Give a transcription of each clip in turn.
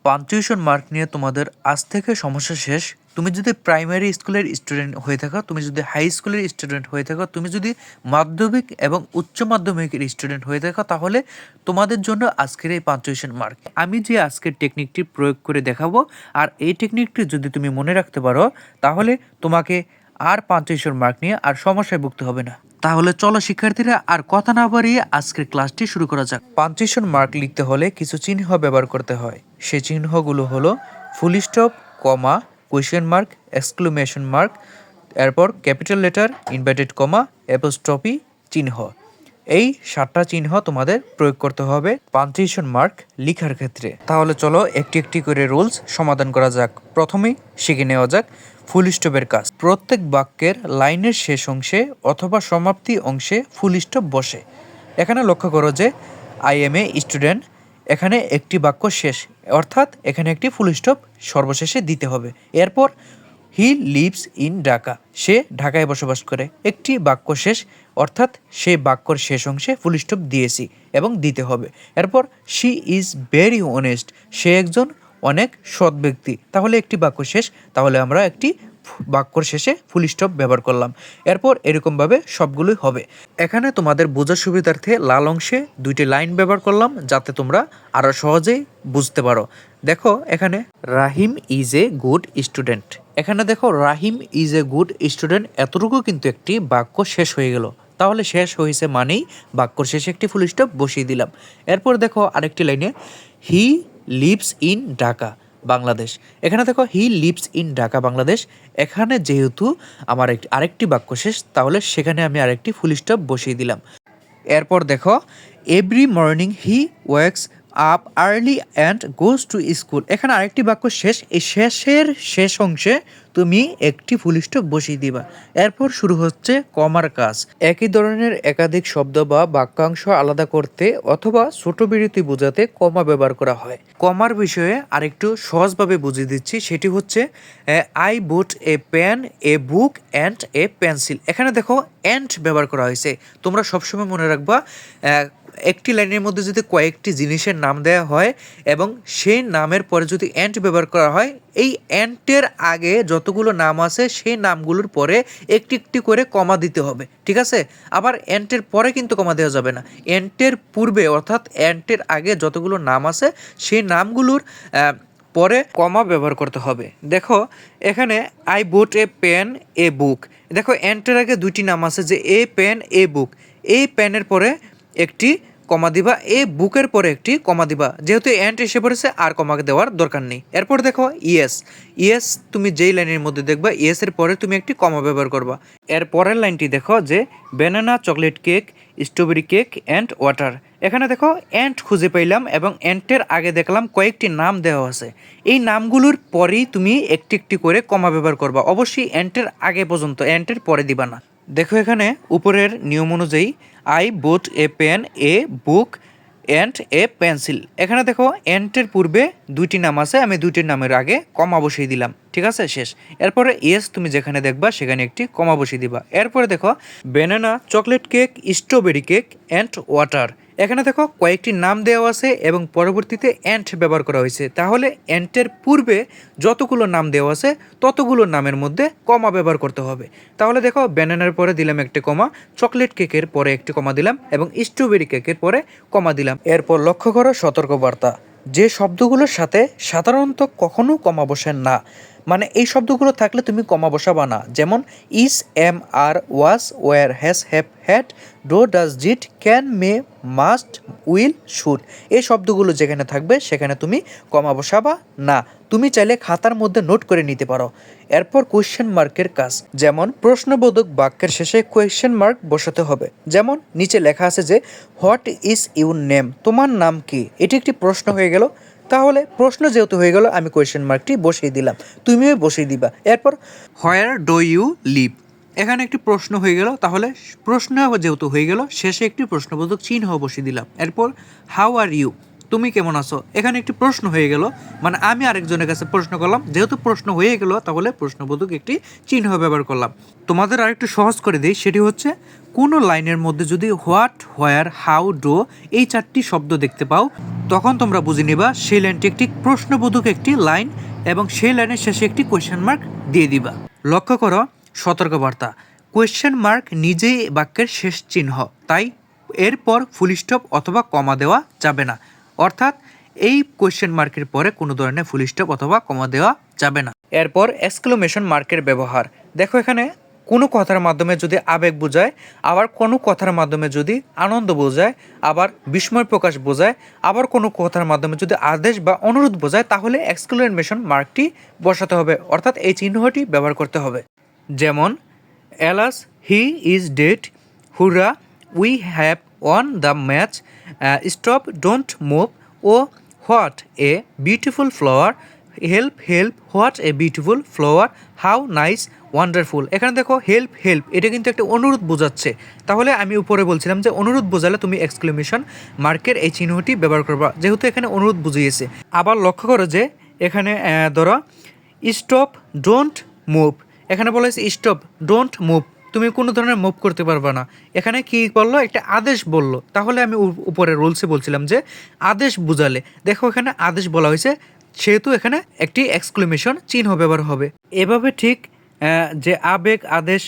Punctuation mark নিয়ে তোমাদের আজ থেকে সমস্যা শেষ। তুমি যদি প্রাইমারি স্কুলের স্টুডেন্ট হয়ে থাকো, তুমি যদি হাই স্কুলের স্টুডেন্ট হয়ে থাকো, তুমি যদি মাধ্যমিক এবং উচ্চ মাধ্যমিকের স্টুডেন্ট হয়ে থাকো, তাহলে তোমাদের জন্য আজকের এই পাঞ্চুয়েশন মার্ক আমি যে আজকের টেকনিকটি প্রয়োগ করে দেখাবো, আর এই টেকনিকটি যদি তুমি মনে রাখতে পারো তাহলে তোমাকে আর পাঞ্চুয়েশন মার্ক নিয়ে আর সমস্যায় ভুগতে হবে না। তাহলে চলো শিক্ষার্থীরা আর কথা না বাড়িয়ে আজকের ক্লাসটি শুরু করা যাক। পাঞ্চুয়েশন মার্ক লিখতে হলে কিছু চিহ্ন ব্যবহার করতে হয়। সেই চিহ্নগুলো হলো ফুল স্টপ, কমা, কোয়েশ্চেন মার্ক, এক্সক্লেমেশন মার্ক, এরপর capital letter, inverted comma, apostrophe চিহ্ন। এই 7টা চিহ্ন তোমাদের প্রয়োগ করতে হবে পাঞ্চুয়েশন মার্ক লেখার ক্ষেত্রে। তাহলে চলো একটি একটি করে রুলস সমাধান করা যাক। প্রথমেই শিখে নেওয়া যাক ফুল স্টপের কাজ। প্রত্যেক বাক্যের লাইনের শেষ অংশে অথবা সমাপ্তি অংশে ফুল স্টপ বসে। এখানে লক্ষ্য করো যে আই এম এ স্টুডেন্ট, এখানে একটি বাক্য শেষ, অর্থাৎ এখানে একটি ফুল স্টপ সর্বশেষে দিতে হবে। এরপর হি লিভস ইন ঢাকা, সে ঢাকায় বসবাস করে, একটি বাক্য শেষ, অর্থাৎ সেই বাক্যর শেষ অংশে ফুল স্টপ দিয়েছি এবং দিতে হবে। এরপর শি ইজ ভেরি অনেস্ট, সে একজন অনেক সৎ ব্যক্তি, তাহলে একটি বাক্য শেষ, তাহলে আমরা একটি বাক্যর শেষে ফুল স্টপ ব্যবহার করলাম। এরপর এরকমভাবে সবগুলোই হবে। এখানে তোমাদের বোঝার সুবিধার্থে লাল অংশে 2টি লাইন ব্যবহার করলাম যাতে তোমরা আরও সহজেই বুঝতে পারো। দেখো এখানে রাহিম ইজ এ গুড স্টুডেন্ট, এখানে দেখো রাহিম ইজ এ গুড স্টুডেন্ট, এতটুকু কিন্তু একটি বাক্য শেষ হয়ে গেল, তাহলে শেষ হয়েছে মানেই বাক্যর শেষে একটি ফুল স্টপ বসিয়ে দিলাম। এরপর দেখো আরেকটি লাইনে he lives in Dhaka Bangladesh, এখানে দেখো he lives in Dhaka Bangladesh, এখানে যেহেতু আমার আরেকটি বাক্য শেষ, তাহলে সেখানে আমি আরেকটি ফুল স্টপ বসিয়ে দিলাম। এরপর দেখো every morning he wakes up early and goes to school, এখানে আরেকটি বাক্য শেষ, এই শেষের শেষ অংশে তুমি একটি ফুল স্টপ বসিয়ে দিবা। এরপর শুরু হচ্ছে কমার কাজ। একই ধরনের একাধিক শব্দ বা বাক্যাংশ আলাদা করতে অথবা ছোট বিরতি বোঝাতে কমা ব্যবহার করা হয়। কমার বিষয়ে আরেকটু সহজভাবে বুঝিয়ে দিচ্ছি, সেটি হচ্ছে I bought a pen, a book and a pencil, এখানে দেখো অ্যান্ড ব্যবহার করা হয়েছে। তোমরা সবসময় মনে রাখবা একটি লাইনের মধ্যে যদি কয়েকটি জিনিসের নাম দেওয়া হয় এবং সেই নামের পরে যদি অ্যান্ড ব্যবহার করা হয়, এই অ্যান্টের আগে যতগুলো নাম আছে সেই নামগুলোর পরে একটি একটি করে কমা দিতে হবে, ঠিক আছে? আবার অ্যান্টের পরে কিন্তু কমা দেওয়া যাবে না, অ্যান্টের পূর্বে অর্থাৎ অ্যান্টের আগে যতগুলো নাম আছে সেই নামগুলোর পরে কমা ব্যবহার করতে হবে। দেখো এখানে I bought a pen, a বুক, দেখো অ্যান্টের আগে 2টি নাম আছে, যে এ পেন, এ বুক, এই পেনের পরে একটি কমা দিবা, এ বুকের পরে একটি কমা দিবা, যেহেতু অ্যান্ড এসে পড়েছে আর কমাকে দেওয়ার দরকার নেই। এরপর দেখো ইয়েস, ইয়েস তুমি যেই লাইনের মধ্যে দেখবা ইয়েসের পরে তুমি একটি কমা ব্যবহার করবা। এর পরের লাইনটি দেখো যে banana, chocolate cake, strawberry cake and water, এখানে দেখো অ্যান্ড খুঁজে পাইলাম এবং অ্যান্টের আগে দেখলাম কয়েকটি নাম দেওয়া আছে, এই নামগুলোর পরেই তুমি একটি একটি করে কমা ব্যবহার করবা, অবশ্যই অ্যান্টের আগে পর্যন্ত, অ্যান্টের পরে দিবা না। দেখো এখানে উপরের নিয়ম অনুযায়ী I bought a pen, a book and a pencil, এখানে দেখো অ্যান্টের পূর্বে 2টি নাম আছে, আমি 2টির নামের আগে কমা বসিয়ে দিলাম, ঠিক আছে, শেষ। এরপরে ইয়েস তুমি যেখানে দেখবা সেখানে একটি কমা বসিয়ে দিবা। এরপরে দেখো banana, chocolate cake, strawberry cake and water, এখানে দেখো কয়েকটি নাম দেওয়া আছে এবং পরবর্তীতে অ্যান্ড ব্যবহার করা হয়েছে, তাহলে অ্যান্টের পূর্বে যতগুলো নাম দেওয়া আছে ততগুলো নামের মধ্যে কমা ব্যবহার করতে হবে। তাহলে দেখো ব্যানানার পরে দিলাম একটি কমা, চকলেট কেকের পরে একটি কমা দিলাম এবং স্ট্রবেরি কেকের পরে কমা দিলাম। এরপর লক্ষ্য করো সতর্কবার্তা, যে শব্দগুলোর সাথে সাধারণত কখনো কমা বসে না, মানে এই শব্দগুলো থাকলে তুমি কমা বসাবা না, যেমন is, am, are, was, were, has, have, had, do, does, did, can, may, must, will, should, এই শব্দগুলো যেখানে থাকবে সেখানে তুমি কমা বসাবা না। তুমি চাইলে খাতার মধ্যে নোট করে নিতে পারো। এরপর কোয়েশ্চেন মার্কের কাজ, যেমন প্রশ্নবোধক বাক্যের শেষে কোয়েশ্চেন মার্ক বসাতে হবে, যেমন নিচে লেখা আছে যে হোয়াট ইজ ইউর নেম, তোমার নাম কি, এটি একটি প্রশ্ন হয়ে গেল, তাহলে প্রশ্ন যেহেতু হয়ে গেল আমি কোয়েশ্চেন মার্কটি বসিয়ে দিলাম, তুমিও বসিয়ে দিবা। এরপর হোয়ার ডু ইউ লিভ, এখানে একটি প্রশ্ন হয়ে গেল, তাহলে প্রশ্ন যেহেতু হয়ে গেল শেষে একটি প্রশ্নবোধক চিহ্ন বসিয়ে দিলাম। এরপর হাউ আর ইউ, তুমি কেমন আছো, এখানে একটি প্রশ্ন হয়ে গেল, মানে আমি আরেকজনের কাছে প্রশ্ন করলাম, যেহেতু প্রশ্ন হয়ে গেল তাহলে প্রশ্নবোধক একটি চিহ্ন ব্যবহার করলাম। তোমাদের আরেকটু সহজ করে দিই, সেটি হচ্ছে কোনো লাইনের মধ্যে যদি হোয়াট, হোয়ার, হাউ, ডো এই 4টি শব্দ দেখতে পাও, তখন তোমরা বুঝে নিবা সেই লাইনটি একটি প্রশ্নবোধক একটি লাইন, এবং সেই লাইনের শেষে একটি কোয়েশ্চেন মার্ক দিয়ে দিবা। লক্ষ্য করো, সতর্কবার্তা, কোয়েশ্চেন মার্ক নিজেই বাক্যের শেষ চিহ্ন, তাই এরপর ফুল স্টপ অথবা কমা দেওয়া যাবে না। অর্থাৎ এই কোয়েশ্চেন মার্কের পরে কোনো ধরনের ফুল স্টপ অথবা কমা দেওয়া যাবে না। এরপর এক্সক্লেমেশন মার্কের ব্যবহার। দেখো, এখানে কোনো কথার মাধ্যমে যদি আবেগ বোঝায়, আবার কোনো কথার মাধ্যমে যদি আনন্দ বোঝায়, আবার বিস্ময় প্রকাশ বোঝায়, আবার কোনো কথার মাধ্যমে যদি আদেশ বা অনুরোধ বোঝায়, তাহলে এক্সক্লেমেশন মার্কটি বসাতে হবে, অর্থাৎ এই চিহ্নটি ব্যবহার করতে হবে। যেমন alas he is dead, hurrah we have won the match, stop don't move, oh what a beautiful flower, help help, what a beautiful flower, how nice, wonderful. এখানে দেখো হেল্প হেল্প, এটা কিন্তু একটা অনুরোধ বোঝাচ্ছে, তাহলে আমি উপরে বলছিলাম যে অনুরোধ বোঝালে তুমি এক্সক্লেমেশন মার্কের এই চিহ্নটি ব্যবহার করবা, যেহেতু এখানে অনুরোধ বুঝিয়েছে। আবার লক্ষ্য করো যে এখানে ধরো স্টপ ডোন্ট মুভ, এখানে বলা হয়েছে স্টপ ডোন্ট মুভ, তুমি কোনো ধরনের মুভ করতে পারবে না। এখানে কি বললো, একটা আদেশ বললো, তাহলে আমি উপরে রুলসে বলছিলাম যে আদেশ বুঝালে, দেখো এখানে আদেশ বলা হয়েছে, সেহেতু এখানে একটি এক্সক্লেমেশন চিহ্ন ব্যবহার হবে। এভাবে ঠিক যে আবেগ, আদেশ,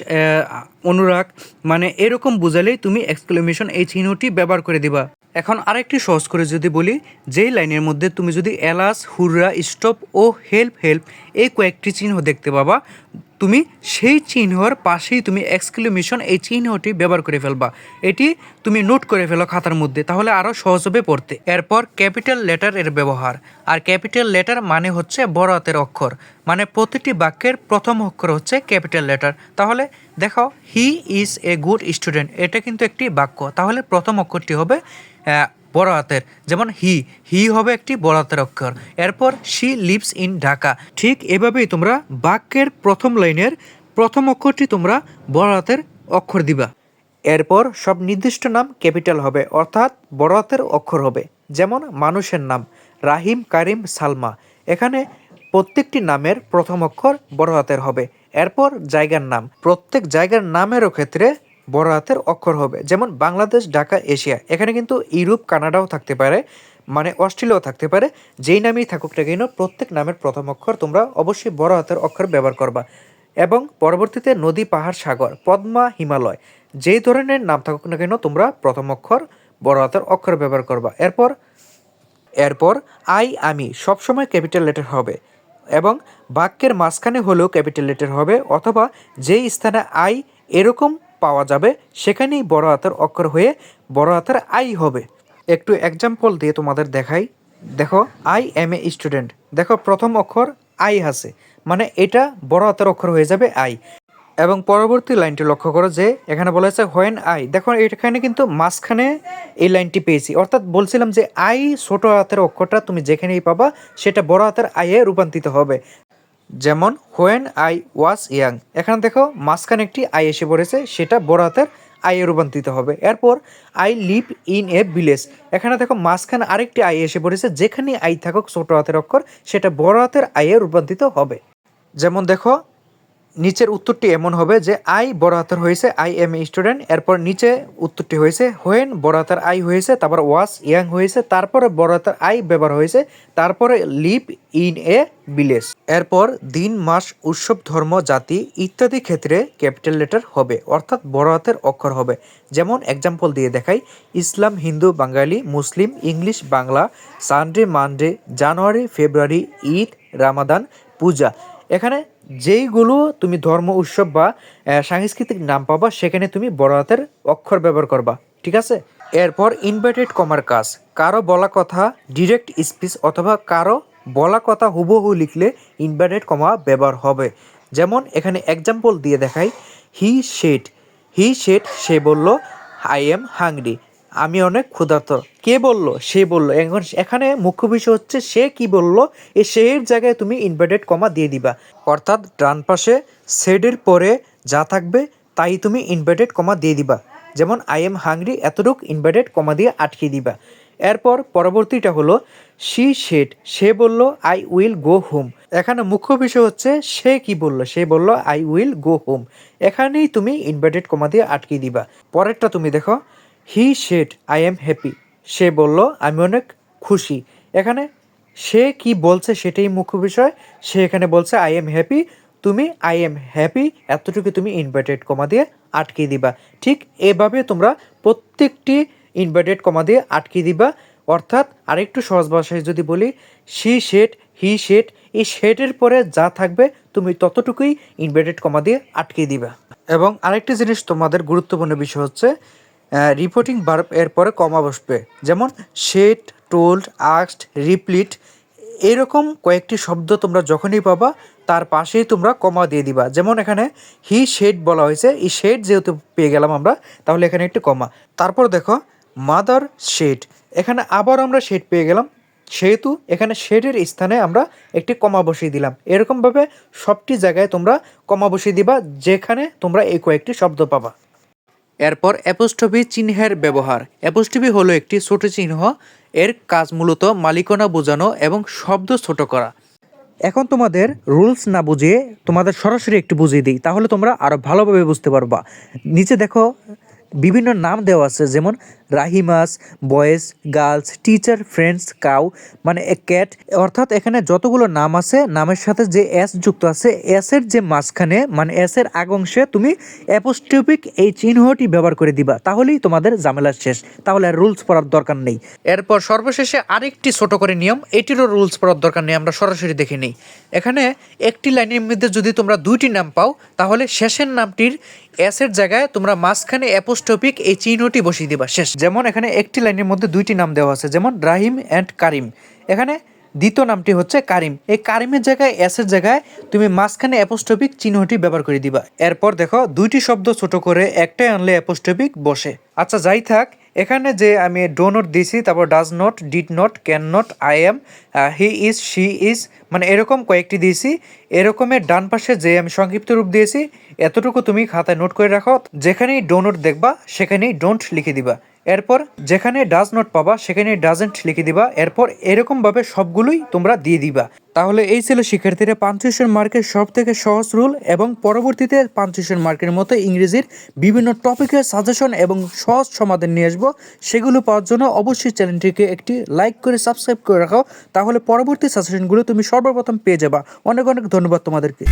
অনুরাগ, মানে এরকম বুঝালেই তুমি এক্সক্লেমেশন এই চিহ্নটি ব্যবহার করে দিবা। এখন আরেকটি সহজ করে যদি বলি, যেই লাইনের মধ্যে তুমি যদি এলাস, হুররা, স্টপ ও হেল্প হেল্প এই কয়েকটি চিহ্ন দেখতে পাবা, তুমি সেই চিহ্নর পাশেই তুমি এক্সক্লেমেশন এই চিহ্নটি ব্যবহার করে ফেলবা। এটি তুমি নোট করে ফেলো খাতার মধ্যে, তাহলে আরও সহজ হবে পড়তে। এরপর ক্যাপিটাল লেটার এর ব্যবহার। আর ক্যাপিটাল লেটার মানে হচ্ছে বড় হাতের অক্ষর, মানে প্রতিটি বাক্যের প্রথম অক্ষর হচ্ছে ক্যাপিটাল লেটার। তাহলে দেখো, he is a good student, এটা কিন্তু একটি বাক্য, তাহলে প্রথম অক্ষরটি হবে বড় হাতের, যেমন হি, হি হবে একটি বড় হাতের অক্ষর। এরপর শি লিভস ইন ঢাকা, ঠিক এভাবেই তোমরা বাক্যের প্রথম লাইনের প্রথম অক্ষরটি তোমরা বড় হাতের অক্ষর দিবা। এরপর সব নির্দিষ্ট নাম ক্যাপিটাল হবে, অর্থাৎ বড় হাতের অক্ষর হবে। যেমন মানুষের নাম রাহিম, কারিম, সালমা, এখানে প্রত্যেকটি নামের প্রথম অক্ষর বড় হাতের হবে। এরপর জায়গার নাম, প্রত্যেক জায়গার নামেরও ক্ষেত্রে বড় হাতের অক্ষর হবে। যেমন বাংলাদেশ, ঢাকা, এশিয়া, এখানে কিন্তু ইউরোপ, কানাডাও থাকতে পারে, মানে অস্ট্রেলিয়াও থাকতে পারে, যেই নামেই থাকুক না কেন প্রত্যেক নামের প্রথম অক্ষর তোমরা অবশ্যই বড় হাতের অক্ষর ব্যবহার করবা। এবং পরবর্তীতে নদী, পাহাড়, সাগর, পদ্মা, হিমালয়, যেই ধরনের নাম থাকুক না কেন তোমরা প্রথম অক্ষর বড় হাতের অক্ষর ব্যবহার করবা। এরপর আই, আমি সবসময় ক্যাপিটাল লেটার হবে, এবং বাক্যের মাঝখানে হলেও ক্যাপিটাল লেটার হবে, অথবা যেই স্থানে আই এরকম পাওয়া যাবে সেখানেই বড় হাতের অক্ষর হয়ে বড় হাতের আই হবে। একটু এক্সাম্পল দিয়ে তোমাদের দেখাই। দেখো, আই এম এ স্টুডেন্ট, দেখো প্রথম অক্ষর আই আছে, মানে এটা বড় হাতের অক্ষর হয়ে যাবে আই। এবং পরবর্তী লাইনটি লক্ষ্য করো যে এখানে বলা হয়েছে হোয়েন আই, দেখো এখানে কিন্তু মাঝখানে এই লাইনটি পেয়েছি, অর্থাৎ বলছিলাম যে আই ছোট হাতের অক্ষরটা তুমি যেখানেই পাবা সেটা বড় হাতের আইয়ে রূপান্তরিত হবে। যেমন হোয়েন আই ওয়াজ ইয়াং, এখানে দেখো মাঝখানে একটি আই এসে পড়েছে, সেটা বড় হাতের আইয়ে রূপান্তরিত হবে। এরপর I live in a village, এখানে দেখো মাঝখানে আরেকটি আই এসে পড়েছে, যেখানে আই থাকুক ছোট হাতের অক্ষর সেটা বড় হাতের আইয়ে রূপান্তরিত হবে। যেমন দেখো নিচের উত্তরটি এমন হবে যে আই বড় হাতের হয়েছে আই এম এ স্টুডেন্ট, এরপর নিচে উত্তরটি হয়েছে হোয়েন বড় হাতের আই হয়েছে, তারপর ওয়াজ ইয়াং হয়েছে, তারপরে বড় হাতের আই ব্যবহার হয়েছে, তারপরে লিভ ইন এ ভিলেজ। এরপর দিন, মাস, উৎসব, ধর্ম, জাতি ইত্যাদি ক্ষেত্রে ক্যাপিটাল লেটার হবে, অর্থাৎ বড় হাতের অক্ষর হবে। যেমন এক্সাম্পল দিয়ে দেখাই, ইসলাম, হিন্দু, বাঙালি, মুসলিম, ইংলিশ, বাংলা, সানডে, মানডে, জানুয়ারি, ফেব্রুয়ারি, ঈদ, রামাদান, পূজা, এখানে যেইগুলো তুমি ধর্ম, উৎসব বা সাংস্কৃতিক নাম পাবা সেখানে তুমি বড় হাতের অক্ষর ব্যবহার করবা, ঠিক আছে। এরপর ইনভার্টেড কমার কাজ, কারো বলা কথা ডিরেক্ট স্পিচ অথবা কারো বলা কথা হুবহু লিখলে ইনভার্টেড কমা ব্যবহার হবে। যেমন এখানে এক্সাম্পল দিয়ে দেখাই, হি সেড, সে বলল, আই এম হাংরি, আমি অনেক ক্ষুধার্ত। কে বলল? সে বলল। এখন এখানে মুখ্য বিষয় হচ্ছে সে কি বলল, এই সের জায়গায় তুমি ইনভার্টেড কমা দিয়ে দিবা, অর্থাৎ ডান পাশে সেডের পরে যা থাকবে তাই তুমি ইনভার্টেড কমা দিয়ে দিবা। যেমন আই এম হাংরি, এতটুক ইনভার্টেড কমা দিয়ে আটকে দিবা। এরপর পরবর্তীটা হলো শি সেড, সে বলল আই উইল গো হোম। এখানে মুখ্য বিষয় হচ্ছে সে কি বলল, সে বলল আই উইল গো হোম। এখানেই তুমি ইনভার্টেড কমা দিয়ে আটকে দিবা। পরেরটা তুমি দেখো, he said I am happy, সে বলল আমি অনেক খুশি। এখানে সে কি বলছে সেটাই মুখ্য বিষয়, সে এখানে বলছে আই এম হ্যাপি, তুমি আই এম হ্যাপি এতটুকু তুমি ইনভার্টেড কমা দিয়ে আটকে দিবা। ঠিক এভাবে তোমরা প্রত্যেকটি ইনভার্টেড কমা দিয়ে আটকে দিবা। অর্থাৎ আরেকটু সহজ ভাষায় যদি বলি, শি শেড, হি শেড, এই শেডের পরে যা থাকবে তুমি ততটুকুই ইনভার্টেড কমা দিয়ে আটকে দিবা। এবং আরেকটি জিনিস তোমাদের গুরুত্বপূর্ণ বিষয় হচ্ছে রিপোর্টিং ভার্ব এর পরে কমা বসবে। যেমন শেড, টোল্ড, আস্কড, রিপ্লিট, এরকম কয়েকটি শব্দ তোমরা যখনই পাবা তার পাশেই তোমরা কমা দিয়ে দিবা। যেমন এখানে হি শেড বলা হয়েছে, এই শেড যেহেতু পেয়ে গেলাম আমরা, তাহলে এখানে একটি কমা। তারপর দেখো মাদার শেড, এখানে আবার আমরা শেড পেয়ে গেলাম, সেহেতু এখানে শেডের স্থানে আমরা একটি কমা বসিয়ে দিলাম। এরকমভাবে সবটি জায়গায় তোমরা কমা বসিয়ে দিবা যেখানে তোমরা এই কয়েকটি শব্দ পাবা। এরপর অ্যাপোস্ট্রফি চিহ্নের ব্যবহার। অ্যাপোস্ট্রফি হলো একটি ছোট চিহ্ন, এর কাজ মূলত মালিকানা বোঝানো এবং শব্দ ছোট করা। এখন তোমাদের রুলস না বুঝিয়ে তোমাদের সরাসরি একটু বুঝিয়ে দিই, তাহলে তোমরা আরও ভালোভাবে বুঝতে পারবা। নিচে দেখো বিভিন্ন নাম দেওয়া আছে, যেমন রাহিমাস, boys, girls, teacher, friends, cow, মানে এ ক্যাট। অর্থাৎ এখানে যতগুলো নাম আছে, নামের সাথে যে এস যুক্ত আছে, এসের যে মাঝখানে মানে এসের আগ অংশে তুমি অ্যাপোস্ট্রফিক এই চিহ্নটি ব্যবহার করে দিবা, তাহলেই তোমাদের ঝামেলা শেষ। তাহলে আর রুলস পড়ার দরকার নেই। এরপর সর্বশেষে আরেকটি ছোট করে নিয়ম, এটিরও রুলস পড়ার দরকার নেই, আমরা সরাসরি দেখে নিই। এখানে একটি লাইনের মধ্যে যদি তোমরা দুইটি নাম পাও, তাহলে শেষের নামটির এসের জায়গায় তোমরা মাঝখানে অ্যাপোস্ট্রফিক এই চিহ্নটি বসিয়ে দিবা শেষ। যেমন এখানে একটি লাইনের মধ্যে দুইটি নাম দেওয়া আছে, যেমন রাহিম অ্যান্ড কারিম। এখানে দ্বিতীয় নামটি হচ্ছে কারিম, এই কারিমের জায়গায় এসের জায়গায় তুমি মাঝখানে অ্যাপোস্ট্রফিক চিহ্নটি ব্যবহার করে দিবা। এরপর দেখো দুইটি শব্দ ছোট করে একটাই আনলে অ্যাপোস্ট্রফিক বসে। আচ্ছা যাই থাক, এখানে যে আমি ডো নট দিয়েছি, তারপর does not, did not, can not, I am, he is, she is, মানে এরকম কয়েকটি দিয়েছি। এরকমের ডান পাশে যে আমি সংক্ষিপ্ত রূপ দিয়েছি এতটুকু তুমি খাতায় নোট করে রাখো। যেখানেই ডো নট দেখবা সেখানেই ডোন্ট লিখে দিবা। এরপর যেখানে ডাজ নট পাবা সেখানে ডাজেন্ট লিখে দিবা। এরপর এরকমভাবে সবগুলোই তোমরা দিয়ে দিবা। তাহলে এই ছিল শিক্ষার্থীরা পাঞ্চুয়েশন মার্কের সব থেকে সহজ রুল, এবং পরবর্তীতে পাঞ্চুয়েশন মার্কের মতো ইংরেজির বিভিন্ন টপিকের সাজেশন এবং সহজ সমাধান নিয়ে আসবো। সেগুলো পাওয়ার জন্য অবশ্যই চ্যানেলটিকে একটি লাইক করে সাবস্ক্রাইব করে রাখো, তাহলে পরবর্তী সাজেশনগুলো তুমি সর্বপ্রথম পেয়ে যাবা। অনেক অনেক ধন্যবাদ তোমাদেরকে।